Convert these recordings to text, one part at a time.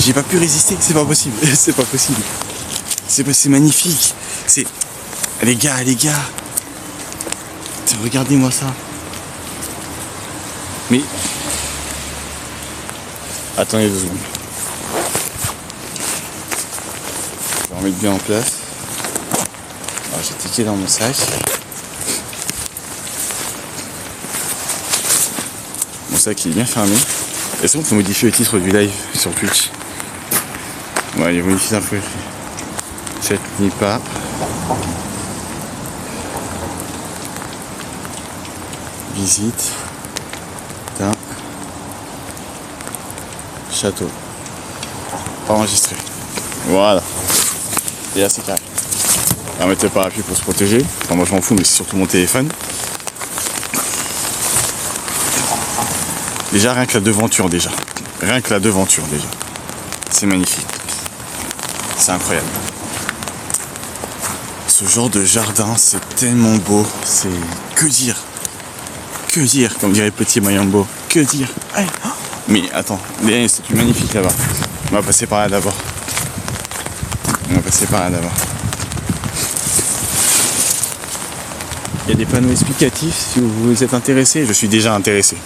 J'ai pas pu résister, c'est pas possible, c'est pas possible. C'est magnifique. C'est... Les gars. Regardez-moi ça. Mais... Attendez 2 secondes. Je vais remettre bien en place. Alors, j'ai tiqué dans mon sac. Mon sac il est bien fermé. Est-ce qu'on peut modifier le titre du live sur Twitch? Ouais, allez, modifie un peu. Cette nuit pas. Visite d'un château. Enregistré. Voilà. Et là c'est carré. On va mettre le parapluie pour se protéger. Enfin moi je m'en fous mais c'est surtout mon téléphone. Déjà rien que la devanture déjà. C'est magnifique. C'est incroyable. Ce genre de jardin c'est tellement beau. C'est... Que dire, comme dirait Petit Mayambo. Que dire. Allez. Mais attends, il y a une statue magnifique là-bas. On va passer par là d'abord. Il y a des panneaux explicatifs si vous êtes intéressé. Je suis déjà intéressé.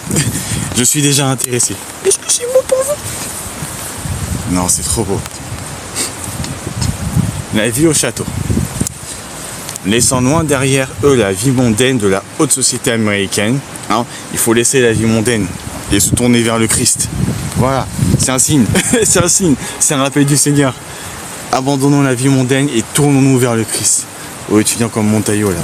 Est-ce que c'est beau pour vous? Non, c'est trop beau. La vie au château. Laissant loin derrière eux la vie mondaine de la haute société américaine. Hein, il faut laisser la vie mondaine et se tourner vers le Christ. Voilà, c'est un signe. C'est un rappel du Seigneur. Abandonnons la vie mondaine et tournons-nous vers le Christ. Aux étudiants comme Montaillot là.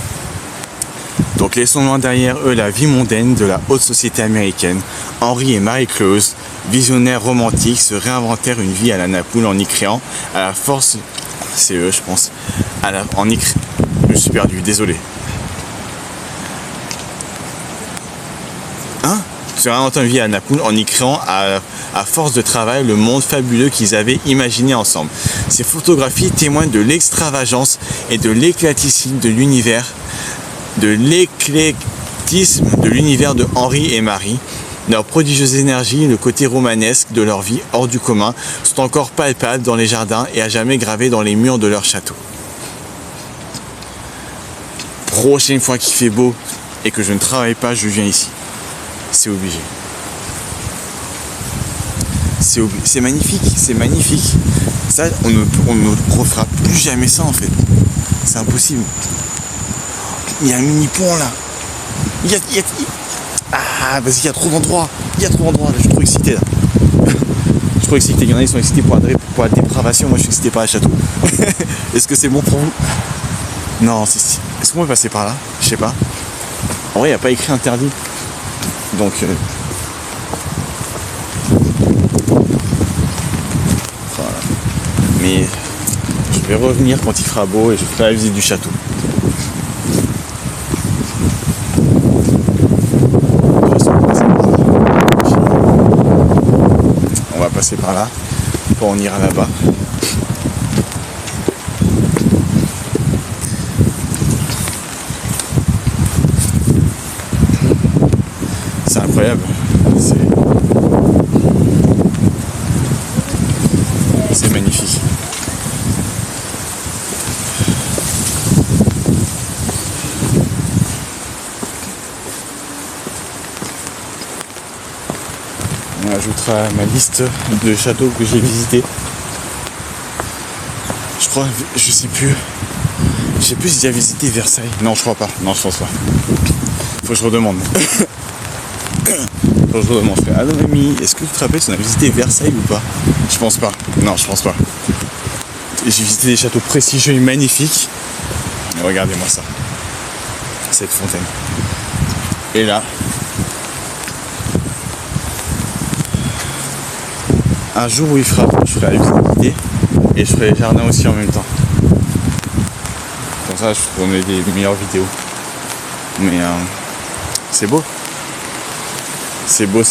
Donc laissons loin derrière eux la vie mondaine de la haute société américaine. Henry et Marie-Clause, visionnaires romantiques, se réinventèrent une vie à la Napoule en y créant à la force... C'est eux je pense. Je me suis perdu, désolé. Se réinventer une vie à Napoule en y créant à force de travail le monde fabuleux qu'ils avaient imaginé ensemble. Ces photographies témoignent de l'extravagance et de l'éclectisme de l'univers de Henri et Marie. Leur prodigieuse énergie et le côté romanesque de leur vie hors du commun sont encore palpables dans les jardins et à jamais gravés dans les murs de leur château. Prochaine fois qu'il fait beau et que je ne travaille pas, je viens ici. C'est obligé. C'est magnifique. Ça, on ne refera plus jamais ça en fait. C'est impossible. Il y a un mini pont là. Ah, parce qu'il y a trop d'endroits. Là, je suis trop excité là. Il y en a qui sont excités pour la dépravation. Moi, je suis excité par le château. Est-ce que c'est bon pour vous? Non, si. Est-ce qu'on peut passer par là? Je sais pas. En vrai, il n'y a pas écrit interdit. Donc, voilà. Mais je vais revenir quand il fera beau et je ferai la visite du château. On va passer par là pour en ira là-bas. C'est incroyable. C'est magnifique. On ajoutera à ma liste de châteaux que j'ai visités. Je sais plus si j'ai visité Versailles. Non, je crois pas. Non, je pense pas. Faut que je redemande. Ah non, mamie, est-ce que tu te rappelles si on a visité Versailles ou pas? Je pense pas. Non, je pense pas. J'ai visité des châteaux prestigieux et magnifiques. Mais regardez-moi ça. Cette fontaine. Et là, un jour où il fera beau, je ferai la visite et je ferai les jardins aussi en même temps. Comme ça, je ferai des meilleures vidéos. Mais c'est beau. C'est beau.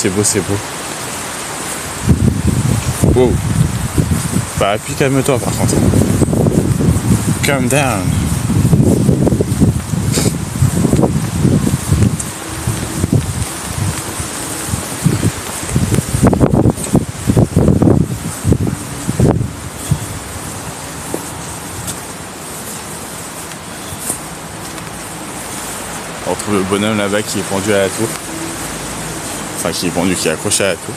Wow. Bah, puis calme-toi par contre. Calm down. On retrouve le bonhomme là-bas qui est pendu à la tour. Enfin, qui est pendu, qui est accroché à la tour.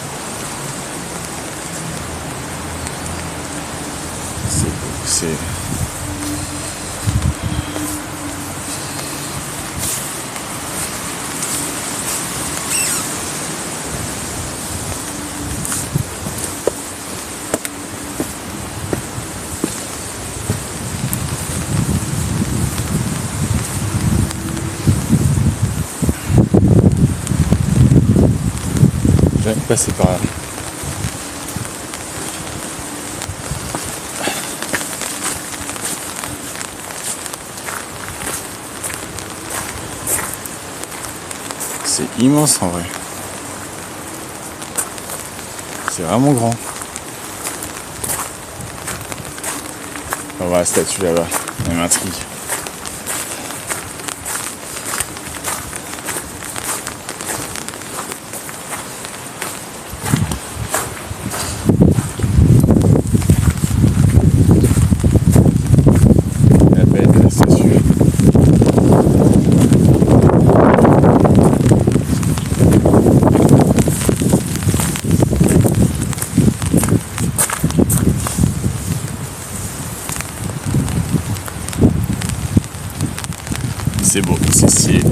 C'est... J'ai jamais passé par là. C'est immense en vrai. C'est vraiment grand. On va voir la statue là-bas. Elle m'intrigue. La belle de la statue. C'est beau, c'est stylé.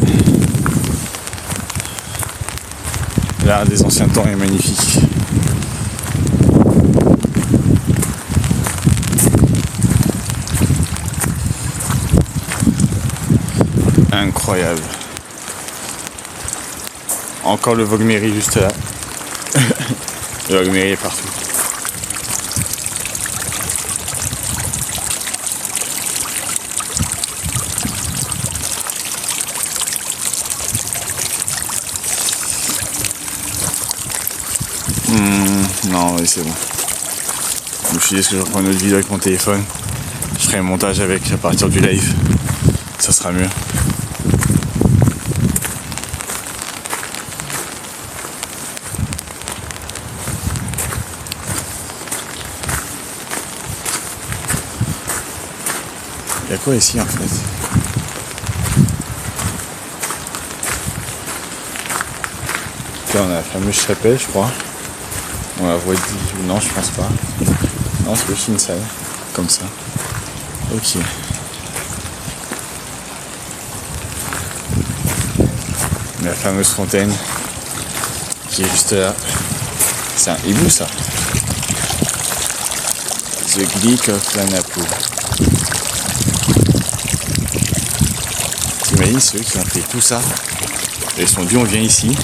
L'art des anciens temps est magnifique. Incroyable. Encore le Vogue-Mairie juste là. Le Vogue-Mairie est partout. Non, oui, c'est bon. Je me suis dit, est-ce que je reprends une autre vidéo avec mon téléphone? Je ferai un montage avec à partir du live. Ça sera mieux. Il y a quoi ici en fait? Là on a la fameuse chapelle je crois. On la voit dit ou non je pense pas. Non c'est aussi une salle. Comme ça. Ok. La fameuse fontaine qui est juste là. C'est un hibou ça. The Glick of Lanapo. T'imagines ceux qui ont fait tout ça et ils se sont dit on vient ici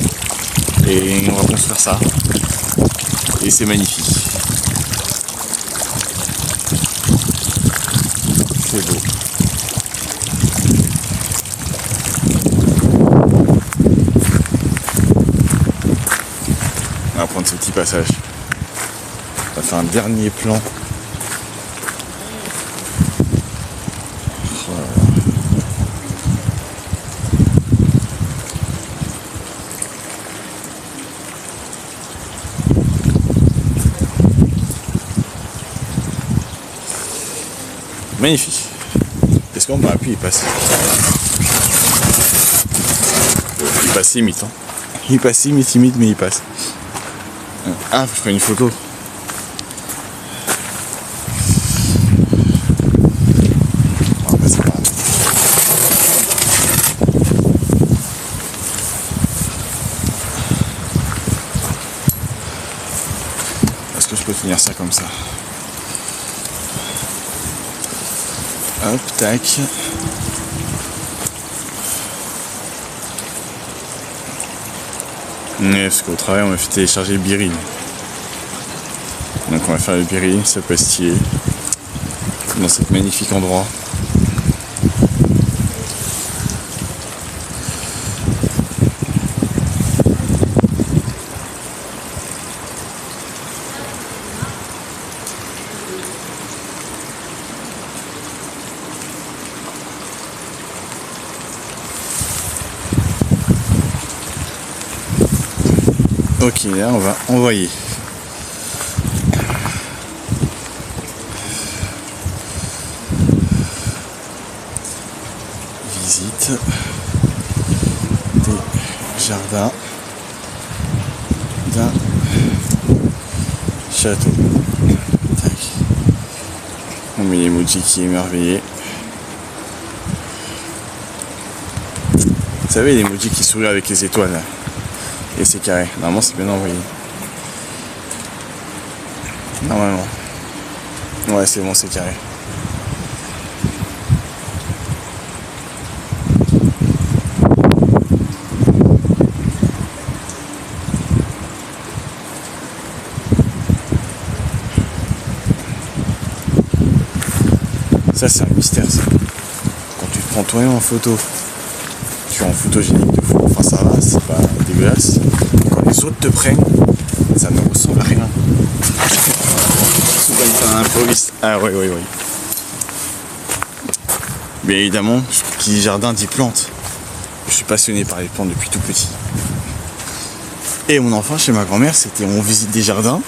et on va construire ça et c'est magnifique. C'est beau. On va prendre ce petit passage. On va faire un dernier plan. Magnifique. Est-ce qu'on aurait pu y passer? Il passe limite. Hein. Il passe limite, mais il passe. Ah, faut que je prenne une photo. On va passer par là. Est-ce que je peux tenir ça comme ça? Hop, tac. Parce qu'au travail, on m'a fait télécharger le Biril. Donc on va faire le Biril, ça peut être stylé. Dans cet magnifique endroit. Ok, là on va envoyer. Visite. jardin d'un château. Tac. On met l'emoji qui est émerveillé. Vous savez l'emoji qui sourit avec les étoiles là. Et c'est carré. Normalement c'est bien envoyé. Normalement. Ouais c'est bon, c'est carré. Ça c'est un mystère ça. Quand tu te prends toi-même en photo, tu es en photogénique de fou, enfin ça va, c'est pas dégueulasse. Quand les autres te prennent, ça ne ressemble à rien. Souvent un improviste. Ah oui. Bien évidemment, qui dit jardin dit plantes. Je suis passionné par les plantes depuis tout petit. Et mon enfant chez ma grand-mère, c'était on visite des jardins.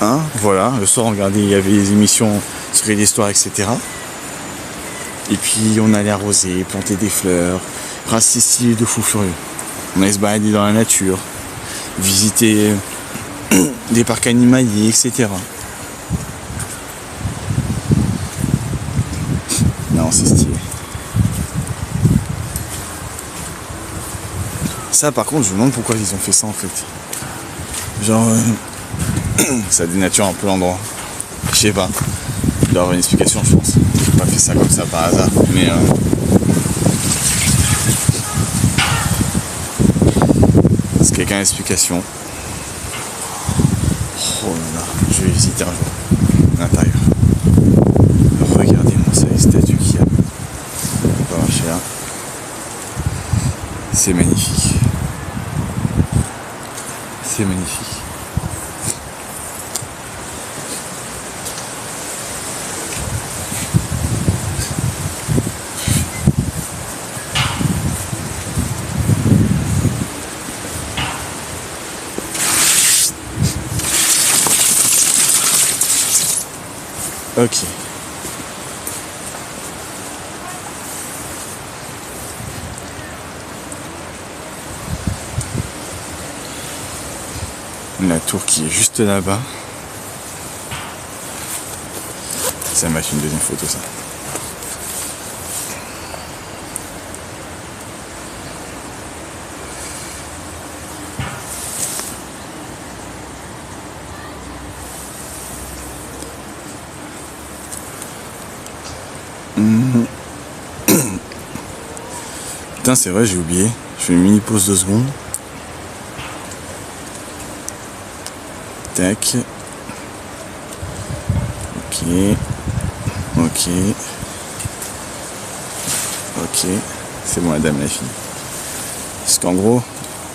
Hein, voilà, le soir on regardait, il y avait des émissions sur l'histoire, etc. Et puis on allait arroser, planter des fleurs, raser style de fou furieux. On allait se balader dans la nature, visiter des parcs animaliers, etc. Non, c'est stylé. Ça par contre je me demande pourquoi ils ont fait ça en fait. Genre ça dénature un peu l'endroit. Je sais pas. Il doit y avoir une explication je pense. J'ai pas fait ça comme ça par hasard. Mais est-ce que quelqu'un a une explication? Oh là là, je vais visiter un jour l'intérieur. Regardez-moi ça, les statues qu'il y a. On va marcher là. C'est magnifique. C'est magnifique. Ok. La tour qui est juste là-bas. Ça va mettre une deuxième photo ça. Putain c'est vrai j'ai oublié. Je fais une mini pause 2 secondes. Tac. Ok. C'est bon la dame elle a fini. Parce qu'en gros,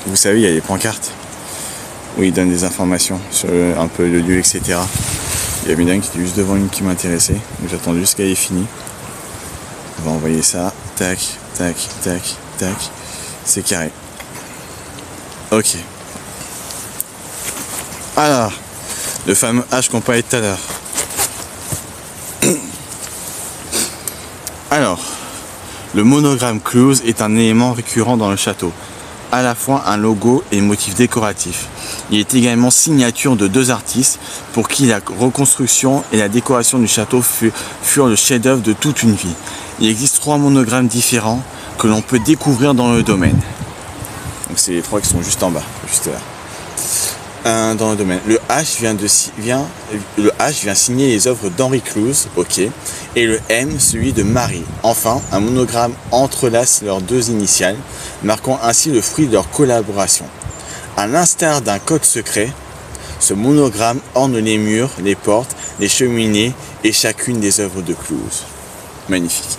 vous savez il y a des pancartes où ils donnent des informations sur un peu le lieu etc. Il y avait une dame qui était juste devant une qui m'intéressait. Donc j'ai attendu jusqu'à qu'elle ait fini. On va envoyer ça. Tac. C'est carré. Ok. Alors, le fameux H qu'on parlait tout à l'heure. Alors, le monogramme close est un élément récurrent dans le château. À la fois un logo et motif décoratif. Il est également signature de 2 artistes pour qui la reconstruction et la décoration du château furent le chef-d'œuvre de toute une vie. Il existe 3 monogrammes différents que l'on peut découvrir dans le domaine. Donc c'est les 3 qui sont juste en bas, juste là. Dans le domaine. Le H vient signer les œuvres d'Henri Clouse, ok, et le M celui de Marie. Enfin, un monogramme entrelace leurs 2 initiales, marquant ainsi le fruit de leur collaboration. À l'instar d'un code secret, ce monogramme orne les murs, les portes, les cheminées et chacune des œuvres de Clouse. Magnifique.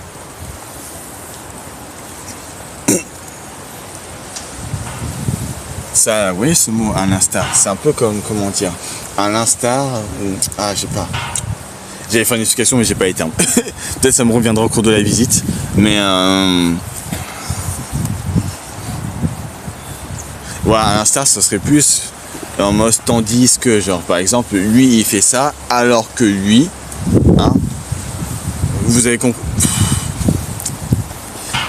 Ça, oui, ce mot, à l'instar, c'est un peu comme, comment dire, à l'instar, je sais pas. J'allais faire une explication, mais j'ai pas les termes. Peut-être ça me reviendra au cours de la visite, mais voilà, à l'instar, ça serait plus en mode tandis que, genre, par exemple, lui, il fait ça, alors que lui, hein, vous avez compris.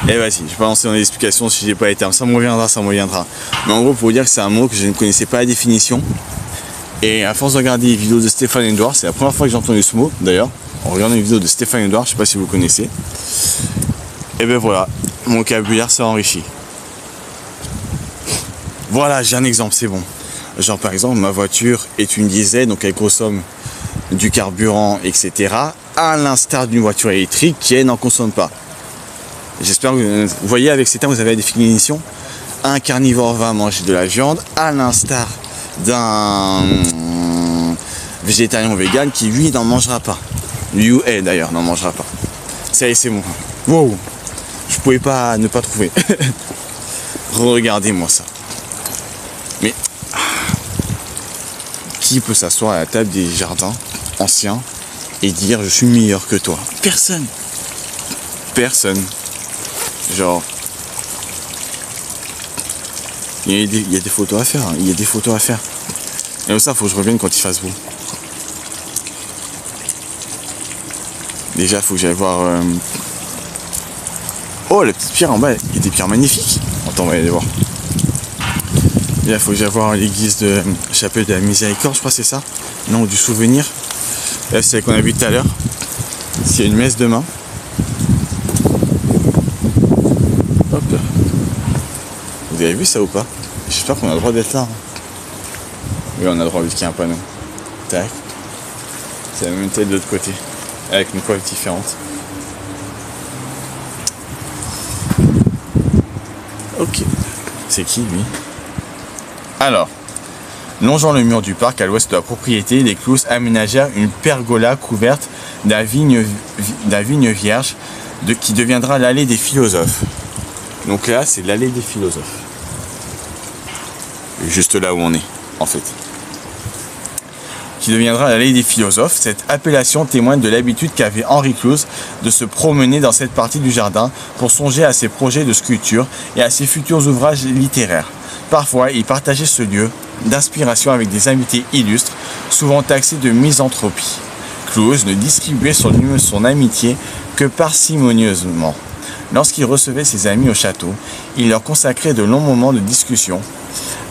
Et vas-y, je vais pas lancer dans les explications si j'ai pas les termes. Ça me reviendra, ça me reviendra. Mais en gros, pour vous dire que c'est un mot que je ne connaissais pas la définition. Et à force de regarder les vidéos de Stéphane Edouard, c'est la première fois que j'ai entendu ce mot d'ailleurs. En regardant les vidéos de Stéphane Edouard, je sais pas si vous connaissez. Et ben voilà, mon vocabulaire s'est enrichi. Voilà, j'ai un exemple, c'est bon. Genre par exemple, ma voiture est une diesel, donc elle consomme du carburant, etc. À l'instar d'une voiture électrique qui, elle, n'en consomme pas. J'espère que vous voyez, avec ces termes, vous avez la définition. Un carnivore va manger de la viande, à l'instar d'un végétarien ou vegan qui, lui, n'en mangera pas. Lui ou elle, d'ailleurs, n'en mangera pas. Ça y est, c'est bon. Wow, je pouvais pas ne pas trouver. Regardez-moi ça. Mais qui peut s'asseoir à la table des jardins anciens et dire je suis meilleur que toi? Personne. Personne. Genre, il y a des photos à faire. Hein. Il y a des photos à faire. Et comme ça, il faut que je revienne quand il fasse beau. Déjà, il faut que j'aille voir. Oh, la petite pierre en bas, il y a des pierres magnifiques. Attends, on va aller voir. Là, il faut que j'aille voir l'église de Chapelle de la Miséricorde, je crois que c'est ça. Non, du souvenir. Là, c'est celle qu'on a vu tout à l'heure. S'il y a une messe demain. Hop. Vous avez vu ça ou pas? J'espère qu'on a le droit d'être là. Hein. Oui, on a le droit vu qu'il y a un panneau. Tac. C'est la même tête de l'autre côté. Avec une coiffe différente. Ok. C'est qui lui? Alors, longeant le mur du parc à l'ouest de la propriété, les Clouse aménagèrent une pergola couverte d'un vigne vierge qui deviendra l'allée des philosophes. Donc là, c'est l'allée des philosophes. Juste là où on est, en fait. Qui deviendra l'allée des philosophes. Cette appellation témoigne de l'habitude qu'avait Henri Clouse de se promener dans cette partie du jardin pour songer à ses projets de sculpture et à ses futurs ouvrages littéraires. Parfois, il partageait ce lieu d'inspiration avec des invités illustres, souvent taxés de misanthropie. Clouse ne distribuait son amitié que parcimonieusement. Lorsqu'il recevait ses amis au château, il leur consacrait de longs moments de discussion,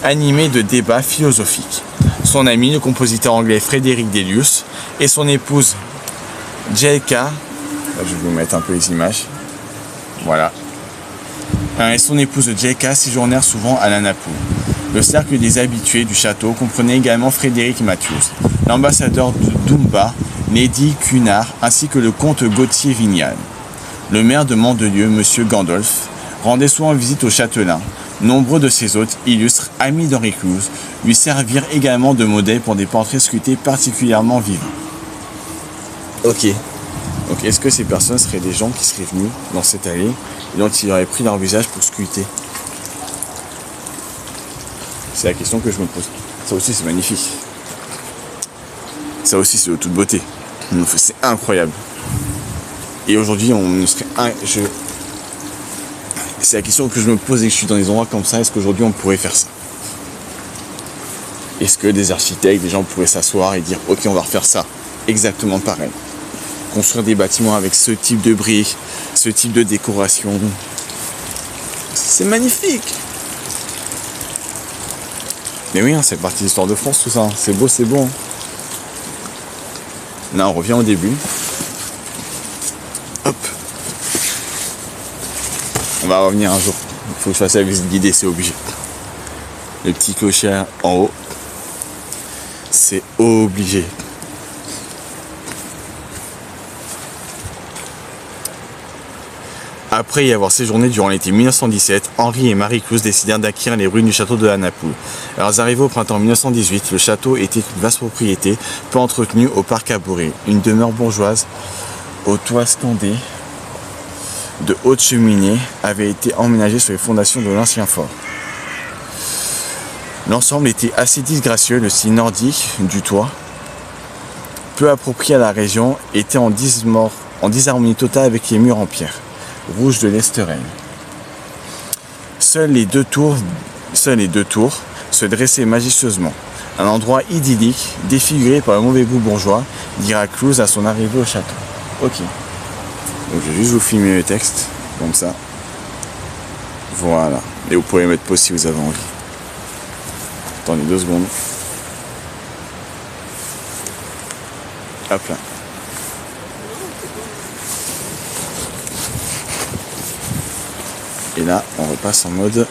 animés de débats philosophiques. Son ami, le compositeur anglais Frédéric Delius, et son épouse J.K. Je vais vous mettre un peu les images. Voilà. Et son épouse J.K. séjournèrent souvent à la Napoule. Le cercle des habitués du château comprenait également Frédéric Matthews, l'ambassadeur de Dumba, Lady Cunard, ainsi que le comte Gauthier Vignal. Le maire de Mandelieu, M. Gandolf, rendait souvent visite au châtelain. Nombreux de ses hôtes, illustres, amis d'Henri Clouse, lui servirent également de modèle pour des portraits sculptés particulièrement vivants. Ok. Donc est-ce que ces personnes seraient des gens qui seraient venus dans cette allée et dont ils auraient pris leur visage pour sculpter? C'est la question que je me pose. Ça aussi c'est magnifique. Ça aussi c'est de toute beauté. C'est incroyable. Et aujourd'hui on ne serait... C'est la question que je me pose et que je suis dans des endroits comme ça. Est-ce qu'aujourd'hui on pourrait faire ça? Est-ce que des architectes, des gens pourraient s'asseoir et dire ok on va refaire ça exactement pareil? Construire des bâtiments avec ce type de briques, ce type de décoration. C'est magnifique. Mais oui, hein, c'est partie de l'histoire de France tout ça. Hein. C'est beau, c'est bon. Hein. Là, on revient au début. Hop. On va revenir un jour. Il faut que je fasse la visite guidée, c'est obligé. Le petit clocher en haut. C'est obligé. Après y avoir séjourné durant l'été 1917, Henri et Marie Clouse décidèrent d'acquérir les ruines du château de la Napoule. À leurs arrivées au printemps 1918, le château était une vaste propriété, peu entretenue au parc Arboré, une demeure bourgeoise au toit scandé de hautes cheminées avait été emménagée sur les fondations de l'ancien fort. L'ensemble était assez disgracieux, le style nordique du toit, peu approprié à la région, était en disharmonie totale avec les murs en pierre rouge de l'Esterel. Seules les deux tours se dressaient majestueusement. Un endroit idyllique, défiguré par le mauvais goût bourgeois, dira Clouse à son arrivée au château. Ok. Donc je vais juste vous filmer le texte, comme ça. Voilà. Et vous pouvez mettre pause si vous avez envie. Attendez 2 secondes. Hop là. Et là, on repasse en mode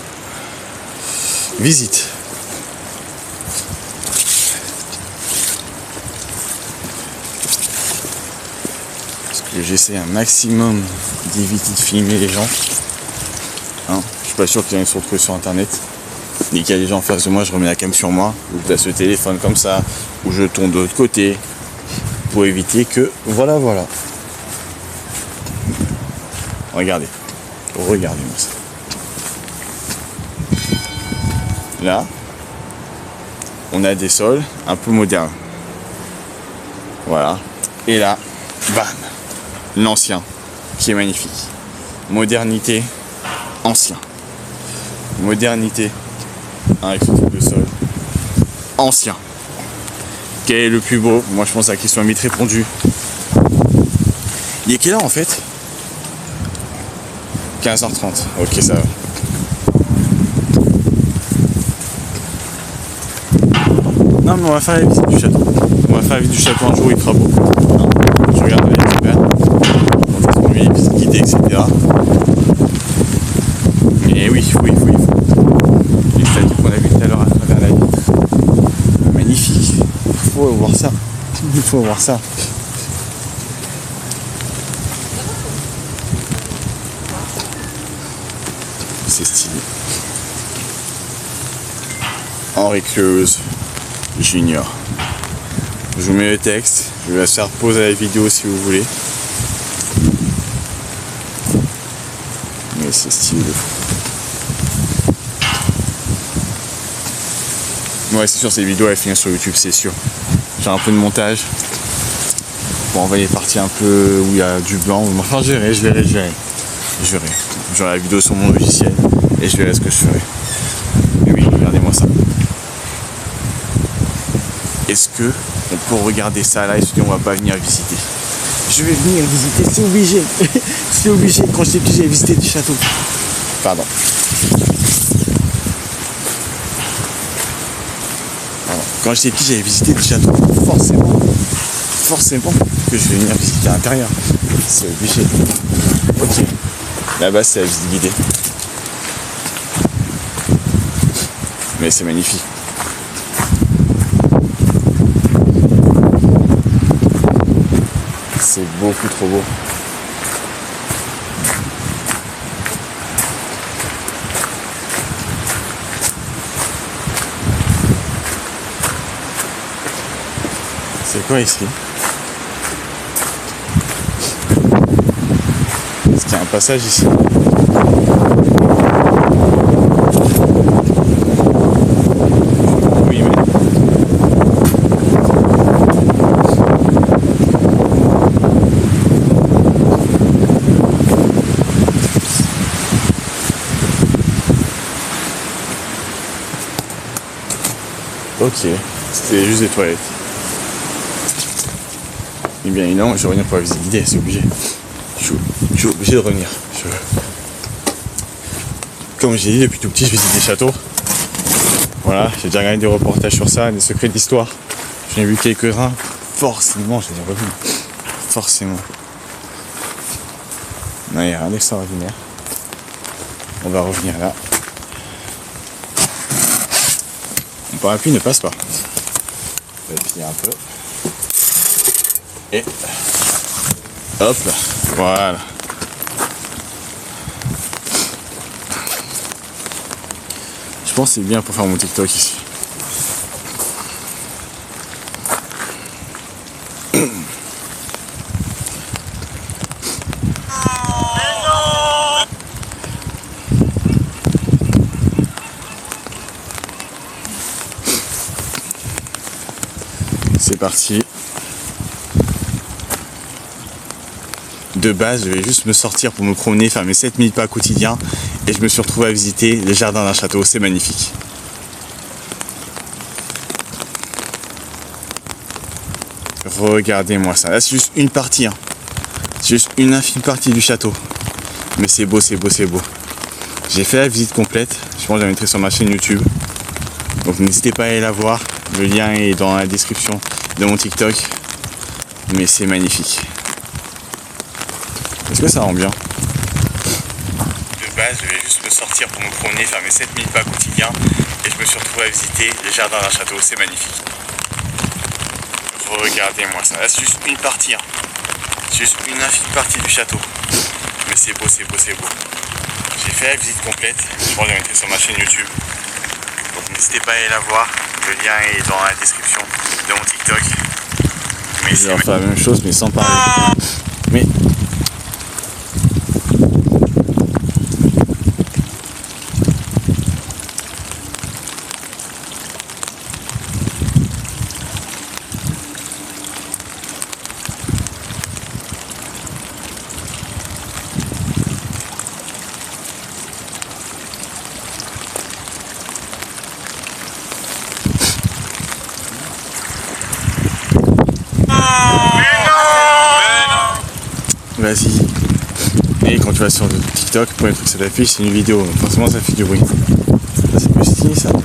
visite. Parce que j'essaie un maximum d'éviter de filmer les gens. Hein, je suis pas sûr qu'ils vont se retrouver sur internet. Dès qu'il y a des gens en face de moi, je remets la cam sur moi, ou je place le téléphone comme ça, ou je tourne de l'autre côté, pour éviter que... Voilà. Regardez. Regardez-moi ça. Là, on a des sols un peu modernes. Voilà. Et là, bam, l'ancien, qui est magnifique. Modernité, ancien. Modernité, avec ce type de sol, ancien. Quel est le plus beau? Moi, je pense à la question est vite répondue. Il est quelle heure en fait? 15h30. Ok, ça va. Non, mais on va faire la visite du château. On va faire la visite du château un jour, il fera beau. Je regarde les experts. On va faire les visites guidées, etc. Et oui, il faut. Les statues qu'on a vues tout à l'heure à travers la vitre. Magnifique. Il faut voir ça. Il faut voir ça. C'est stylé. Henri Cleuse Junior. Je vous mets le texte. Je vais faire pause à la vidéo si vous voulez. Mais c'est stylé de fou. Ouais, c'est sûr, cette vidéo elle finit sur YouTube, c'est sûr. J'ai un peu de montage pour envoyer les parties un peu où il y a du blanc. Enfin, je verrai. J'aurai la vidéo sur mon logiciel et je verrai ce que je ferai. Mais oui, regardez-moi ça. Est-ce que on peut regarder ça là et se dire on va pas venir visiter? Je vais venir visiter, c'est obligé. C'est obligé. Quand j'étais petit, j'avais visité du château. Pardon. Quand j'étais petit, j'avais visité du château. Forcément que je vais venir visiter à l'intérieur. C'est obligé. Ok. Là-bas, c'est la visite guidée. Mais c'est magnifique. C'est beaucoup trop beau. C'est quoi ici? Est-ce qu'il y a un passage ici? Oui, mais... Ok, c'était juste des toilettes. Eh bien évidemment, je vais revenir pour la visite guidée, c'est obligé. Je suis obligé de revenir. Comme j'ai dit, depuis tout petit, je visite des châteaux. Voilà, j'ai déjà regardé des reportages sur ça, des secrets d'histoire. J'en ai vu quelques-uns. Forcément, je les ai revus. Forcément. Non, il n'y a rien d'extraordinaire. On va revenir là. Mon parapluie ne passe pas. On va plier un peu. Et hop, voilà. Je pense que c'est bien pour faire mon TikTok ici. C'est parti. De base, je vais juste me sortir pour me promener, faire mes 7000 pas quotidiens et je me suis retrouvé à visiter les jardins d'un château. C'est magnifique. Regardez-moi ça. Là, c'est juste une partie. Hein. C'est juste une infime partie du château. Mais c'est beau, c'est beau, c'est beau. J'ai fait la visite complète, je pense que je la mettrai sur ma chaîne YouTube. Donc n'hésitez pas à aller la voir, le lien est dans la description de mon TikTok. Mais c'est magnifique. Est-ce que ça rend bien? De base, je vais juste me sortir pour me promener, faire mes 7000 pas quotidiens. Et je me suis retrouvé à visiter les jardins d'un château, c'est magnifique. Regardez-moi ça, là c'est juste une partie. Hein. Juste une infime partie du château. Mais c'est beau, c'est beau, c'est beau. J'ai fait la visite complète, je pense que je la mettrai sur ma chaîne YouTube. Donc n'hésitez pas à aller la voir, le lien est dans la description de mon TikTok. Mais je vais faire la même chose mais sans parler. Mais vas-y. Et quand tu vas sur TikTok, pour les trucs que ça t'affiche, c'est une vidéo. Donc forcément ça fait du bruit. Ça c'est plus stylé ça. Là,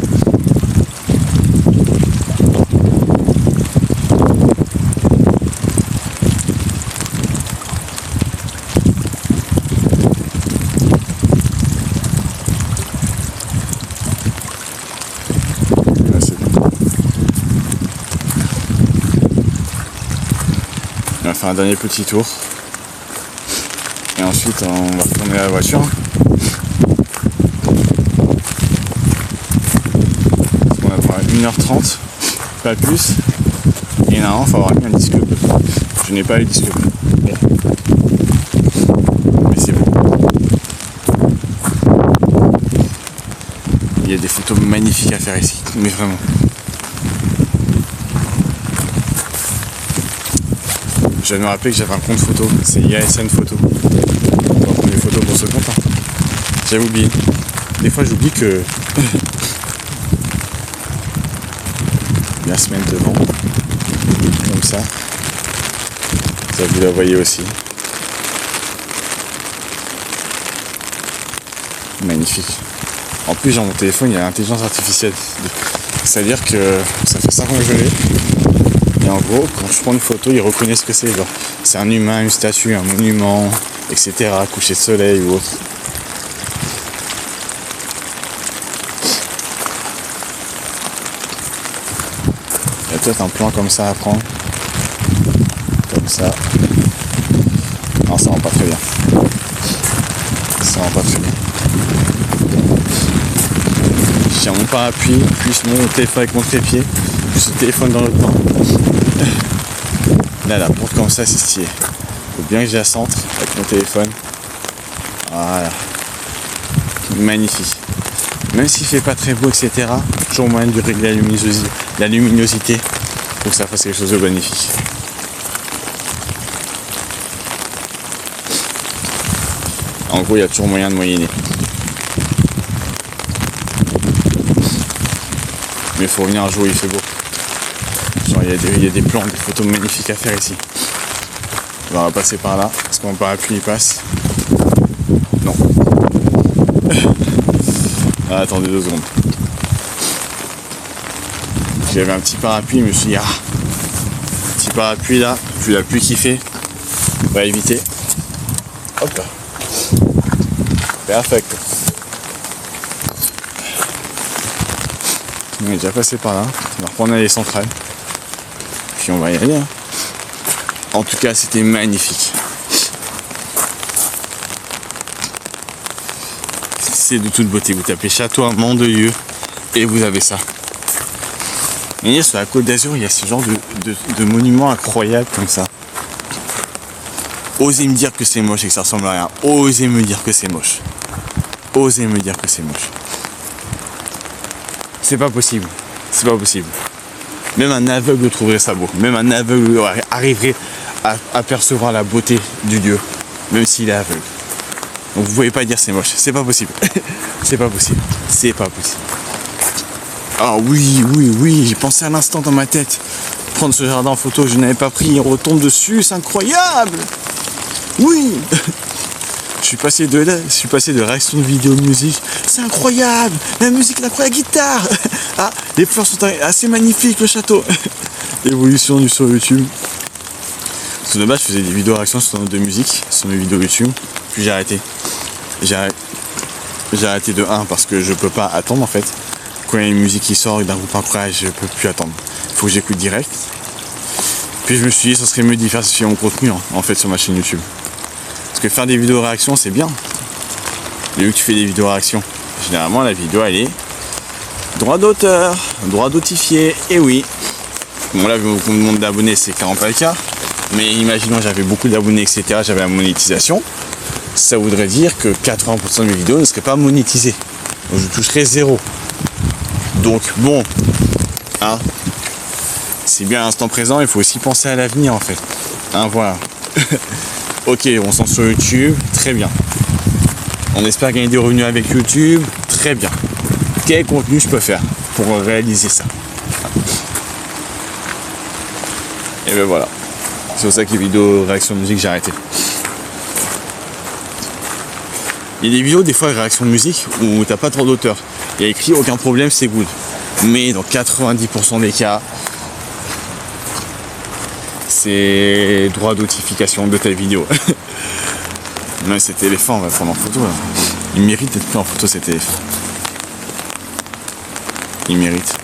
c'est bon. On va faire un dernier petit tour. Et ensuite on va retourner à la voiture. On va prendre 1h30, pas plus. Et normalement il faut avoir mis un disque bleu. Je n'ai pas eu le disque bleu. Bon. Mais c'est bon. Il y a des photos magnifiques à faire ici, mais vraiment. Je viens de me rappeler que j'avais un compte photo, c'est IASN Photo. On va prendre des photos pour ce compte. Hein. J'avais oublié. Des fois j'oublie que bien se mettre devant. Comme ça. Ça vous la voyez aussi. Magnifique. En plus dans mon téléphone il y a l'intelligence artificielle. C'est-à-dire que ça fait 5 ans que je l'ai. Et en gros, quand je prends une photo, ils reconnaissent ce que c'est. Genre, c'est un humain, une statue, un monument, etc. Coucher de soleil ou autre. Il y a peut-être un plan comme ça à prendre. Comme ça. Non, ça rend pas très bien. Ça rend pas très bien. Je tiens mon parapluie, plus mon téléphone avec mon trépied, plus le téléphone dans l'autre main. Là, la porte comme ça, c'est stylé. Faut bien que je la centre avec mon téléphone. Voilà. Magnifique. Même s'il fait pas très beau, etc., toujours moyen de régler la luminosité pour que ça fasse quelque chose de magnifique. En gros, il y a toujours moyen de moyenner. Mais il faut revenir un jour où il fait beau. Genre il y a des plans, des photos magnifiques à faire ici. On va passer par là, parce que mon parapluie il passe. Non. Ah, attendez 2 secondes. J'avais un petit parapluie, je me suis dit, petit parapluie là, puis la pluie qui fait, on va éviter. Hop là. Perfect. On est déjà passé par là, on va reprendre l'allée centrale. Puis on va y aller. Hein. En tout cas, c'était magnifique. C'est de toute beauté. Vous tapez château à Mandelieu et vous avez ça. Et sur la Côte d'Azur, il y a ce genre de monuments incroyables comme ça. Osez me dire que c'est moche et que ça ressemble à rien. Osez me dire que c'est moche. Osez me dire que c'est moche. C'est pas possible. C'est pas possible. Même un aveugle trouverait ça beau. Même un aveugle arriverait à percevoir la beauté du Dieu. Même s'il est aveugle. Donc vous pouvez pas dire c'est moche. C'est pas possible. C'est pas possible. C'est pas possible. Ah oui. J'ai pensé à l'instant dans ma tête. Prendre ce jardin en photo, je n'avais pas pris. On retombe dessus. C'est incroyable. Oui. Je suis passé de réaction de vidéo musique. C'est incroyable, la musique, la guitare. Ah, les fleurs sont assez magnifiques, le château. Évolution sur YouTube. C'est dommage, je faisais des vidéos réactions de musique sur mes vidéos YouTube. Puis j'ai arrêté. J'ai arrêté de 1 parce que je peux pas attendre en fait. Quand il y a une musique qui sort d'un groupe incroyable, je peux plus attendre. Il faut que j'écoute direct. Puis je me suis dit, ça serait mieux d'y faire mon contenu en fait sur ma chaîne YouTube. Parce que faire des vidéos réactions, c'est bien. Mais vu que tu fais des vidéos réactions, généralement la vidéo elle est droit d'auteur, droit notifié, et oui. Bon là, vu qu'on me demande d'abonnés, c'est 40K. Mais imaginons j'avais beaucoup d'abonnés, etc. J'avais la monétisation. Ça voudrait dire que 80% de mes vidéos ne seraient pas monétisées. Donc je toucherais 0. Donc bon, hein, c'est bien à l'instant présent, il faut aussi penser à l'avenir en fait. Hein, voilà. Ok, on s'en sur YouTube, très bien. On espère gagner des revenus avec YouTube, très bien. Quel contenu je peux faire pour réaliser ça? Et ben voilà. C'est pour ça que les vidéos réaction de musique, j'ai arrêté. Il y a des vidéos, des fois, réaction de musique, où t'as pas trop d'auteur. Il y a écrit aucun problème, c'est good. Mais dans 90% des cas, c'est droit de notification de ta vidéo. Mais cet éléphant, on va le prendre en photo. Là. Il mérite d'être pris en photo, cet éléphant. Il mérite.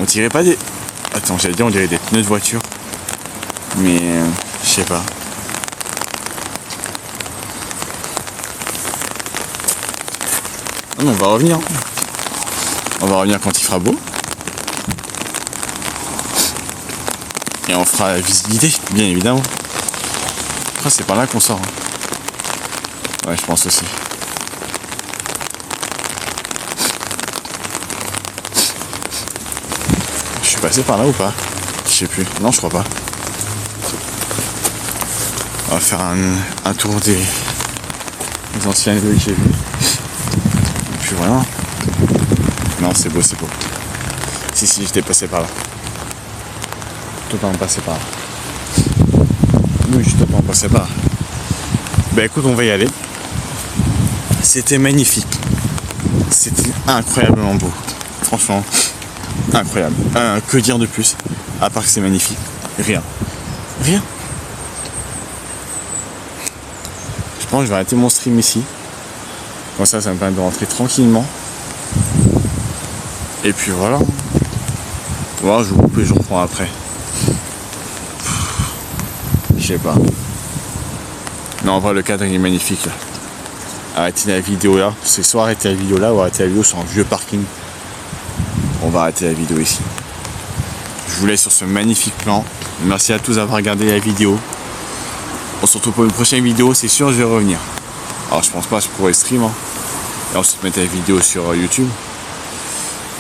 On dirait pas des... Attends, j'allais dire on dirait des pneus de voiture. Mais... je sais pas. Ah non, on va revenir. On va revenir quand il fera beau. Et on fera la visibilité, bien évidemment. Après, c'est par là qu'on sort. Ouais, je pense aussi. Je suis passé par là ou pas? Je sais plus. Non, je crois pas. On va faire un tour des anciens lieux que j'ai vus. Et puis voilà. Non, c'est beau, c'est beau. Si, j'étais passé par là. Totalement passé par là. Oui, je suis totalement passé par là. Bah écoute, on va y aller. C'était magnifique. C'était incroyablement beau. Franchement, incroyable. Que dire de plus? À part que c'est magnifique. Rien. Rien. Je pense que je vais arrêter mon stream ici. Comme ça me permet de rentrer tranquillement. Et puis voilà. Voilà, je vous coupe et je reprends après. Je sais pas. Non, en vrai, le cadre il est magnifique là. Arrêtez la vidéo là. C'est soit arrêter la vidéo là ou arrêter la vidéo sur un vieux parking. On va arrêter la vidéo ici. Je vous laisse sur ce magnifique plan. Merci à tous d'avoir regardé la vidéo. On se retrouve pour une prochaine vidéo, c'est sûr, je vais revenir. Alors je pense pas que je pourrais stream et ensuite mettre la vidéo sur YouTube.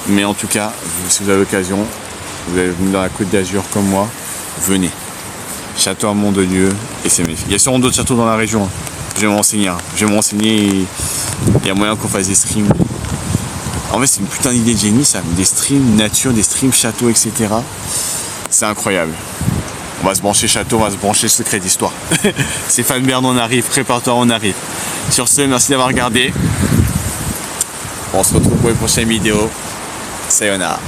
Mais en tout cas, si vous avez l'occasion, vous allez venir dans la Côte d'Azur comme moi, venez. Château à Mont-de-Dieu et c'est magnifique. Il y a sûrement d'autres châteaux dans la région. Je vais m'enseigner. Je vais m'enseigner et il y a moyen qu'on fasse des streams. En fait, c'est une putain d'idée de génie, ça. Des streams nature, des streams château, etc. C'est incroyable. On va se brancher château, on va se brancher secret d'histoire. C'est Fanbert, on arrive, prépare-toi, on arrive. Sur ce, merci d'avoir regardé. On se retrouve pour une prochaine vidéo. Sayonara.